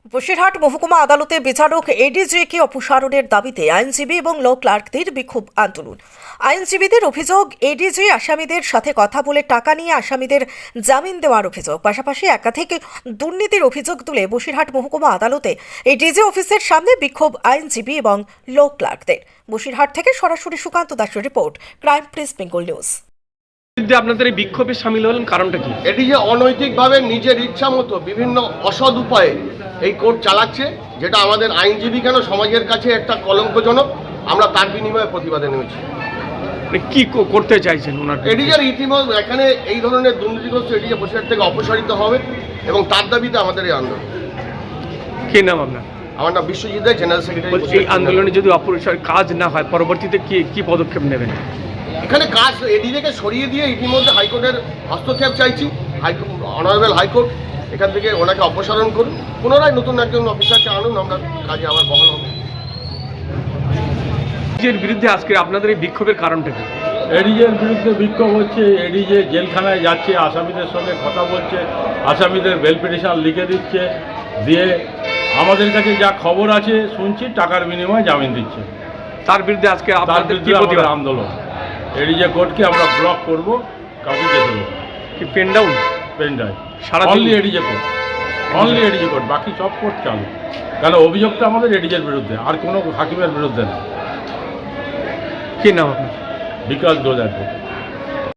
বসিরহাট মহকুমা আদালতে বিচারক এডিজিকে অপসারণের দাবিতে আইনজীবী এবং ল ক্লার্কদের বিক্ষোভ আন্দোলন। আইনজীবীদের অভিযোগ, এডিজি আসামিদের সাথে কথা বলে টাকা নিয়ে আসামিদের জামিন দেওয়ার অভিযোগ, পাশাপাশি একাধিক দুর্নীতির অভিযোগ তুলে বসিরহাট মহকুমা আদালতে এডিজি অফিসের সামনে বিক্ষোভ আইনজীবী এবং ল ক্লার্কদের। বসিরহাট থেকে সরাসরি সুকান্ত দাসের report, crime press Bengal news. আপনাদের এই বিক্ষোভে সামিল হলেন, কারণটা কি? এটি যে অনৈতিকভাবে নিজের ইচ্ছা মতো বিভিন্ন অসৎ উপায়ে এই কোর্ট চালাচ্ছে, যেটা আমাদের আইনজীবী কেন সমাজের কাছে একটা কলঙ্কজনক, আমরা তার বিনিময়ে প্রতিবাদে নেমেছি। কি করতে চাইছেন ওনার? এডিজার ইতিমধ্যে এখানে এই ধরনের দুর্নীতিগ্রস্ত এডিজে বসিরহাট থেকে অপসারিত হবে এবং তার দাবিতে আমাদের এই আন্দোলন। কি নাম আপনার? আমার নাম বিশ্বজিৎ রায়, জেনারেল সেক্রেটারি। এই আন্দোলনে যদি অপসার কাজ না হয়, পরবর্তীতে কি পদক্ষেপ নেবেন? এখানে কাজ এডিজেকে সরিয়ে দিয়ে ইতিমধ্যে হাইকোর্টের হস্তক্ষেপ চাইছি। অনারেবল হাইকোর্ট এখান থেকে ওনাকে অপসারণ করুন, পুনরায় নতুন একজন অফিসারকে আনুন, আমরা কাজে আবার বহাল হব। এর বিরুদ্ধে আজকে আপনাদের এই বিক্ষোভের কারণটা কি? এডিজের বিরুদ্ধে বিক্ষোভ হচ্ছে। এডিজে জেলখানায় যাচ্ছে, আসামিদের সঙ্গে কথা বলছে, আসামিদের বেল পিটিশন লিখে দিচ্ছে, দিয়ে আমাদের কাছে যা খবর আছে শুনছি টাকার বিনিময়ে জামিন দিচ্ছে। তার বিরুদ্ধে আজকে তার আপনাদের কি বিরুদ্ধে প্রতিবাদ? আমাদের আন্দোলন। এডিজে কোর্টকে আমরা ব্লক করব, কাউকে যেতে দেবো। কি পেন ডাউন? পেন ড্রাইভ সারা only ADJ court, only ADJ court, বাকি সব কোর্ট চালু। কেন অভিযোগটা আমাদের এডিজের বিরুদ্ধে, আর কোনো হাকিমের বিরুদ্ধে না। কি নাম আপনার? বিকাশ দোলার।